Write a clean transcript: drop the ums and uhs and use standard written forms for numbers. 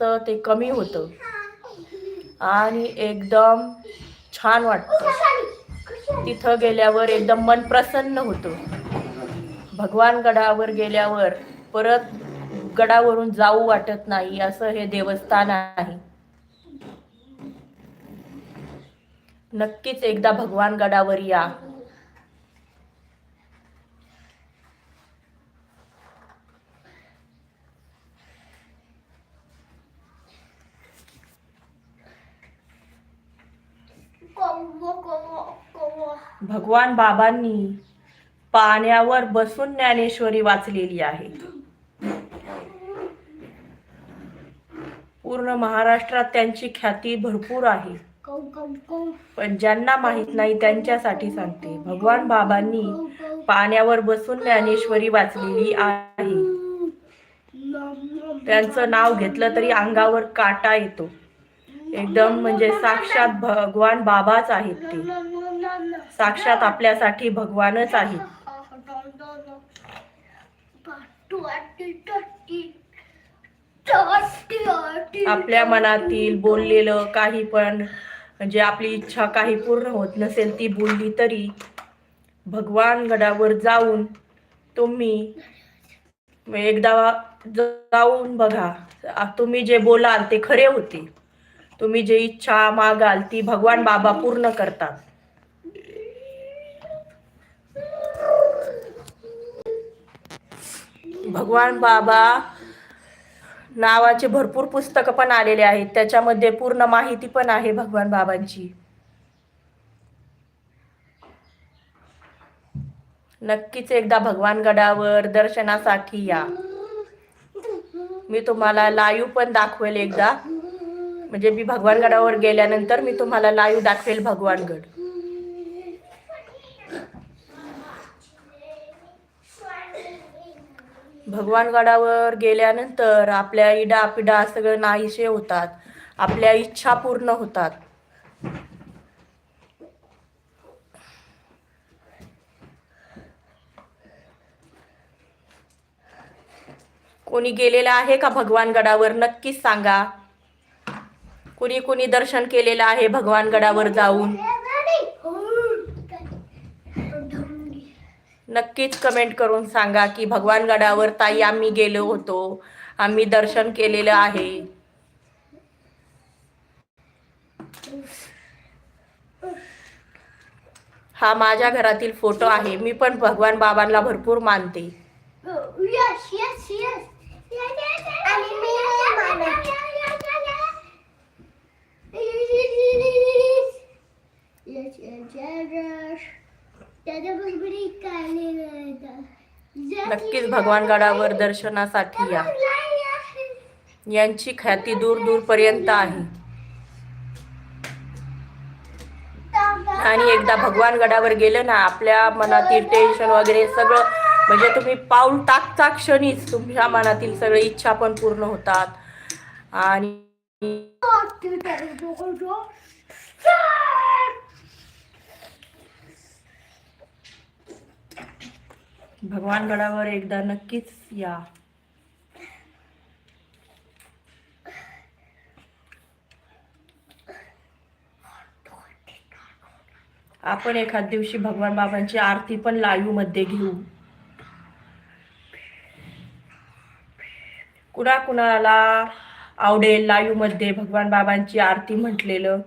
ते कमी होतं आणि एकदम छान वाटतं. तिथं गेल्यावर एकदम मन प्रसन्न होतं. भगवान गडावर गेल्यावर परत गडावरून जाऊ वाटत नाही असं हे देवस्थान आहे. नक्कीच एकदा भगवान गडावर या. भगवान बाबांनी पाण्यावर बसून ज्ञानेश्वरी वाचलेली आहे. पूर्ण महाराष्ट्रात त्यांची ख्याती भरपूर आहे. पण ज्यांना माहित नाही त्यांच्यासाठी सांगते. भगवान बाबांनी पाण्यावर बसून ज्ञानेश्वरी वाचलेली आहे. त्यांचं नाव घेतलं तरी अंगावर काटा येतो. एकदम म्हणजे साक्षात भगवान बाबाच आहेत ते. साक्षात आपल्यासाठी भगवानच आहेत. आपल्या मनातील बोललेलं काही पण म्हणजे आपली इच्छा काही पूर्ण होत नसेल ती बोलली तरी भगवान गडावर जाऊन तुम्ही एकदा जाऊन बघा. तुम्ही जे बोलाल ते खरे होते. तुम्ही जे इच्छा मागाल ती भगवान बाबा पूर्ण करतात. भगवान बाबा नावाचे भरपूर पुस्तकं पण आलेले आहेत. त्याच्यामध्ये पूर्ण माहिती पण आहे भगवान बाबांची. नक्कीच एकदा भगवान गडावर दर्शनासाठी या. मी तुम्हाला लाईव्ह पण दाखवेल एकदा. म्हणजे मी भगवान गडावर गेल्यानंतर मी तुम्हाला लाईव्ह दाखवेल भगवानगड. भगवान गडावर गेल्यानंतर आपल्या इडापिडा सगळं नाहीसे होतात. आपल्या इच्छा पूर्ण होतात. कोणी गेलेला आहे का भगवान गडावर? नक्कीच सांगा. कोणी कोणी दर्शन केलेलं आहे भगवान गडावर जाऊन? नक्कीच कमेंट करून सांगा की भगवान गडावर ताई आम्ही गेलो होतो, आम्ही दर्शन केलेलं आहे. हा माझ्या घरातील फोटो आहे. मी पण भगवान बाबांना भरपूर मानते. नक्कीच भगवान गडावर दर्शनासाठी या. यांची ख्याती दूर दूर पर्यंत आहे. आणि एकदा भगवान गडावर गेलं ना आपल्या मनातील टेन्शन वगैरे सगळं म्हणजे तुम्ही पाऊल टाकता क्षणीच तुमच्या मनातील सगळी इच्छा पण पूर्ण होतात. आणि भगवान गडावर एकदा नक्कीच या. आपण एखाद दिवशी भगवान बाबांची आरती पण लाईव्ह मध्ये घेऊ. कुणाला आवडेल लाईव्ह मध्ये भगवान बाबांची आरती म्हटलेलं?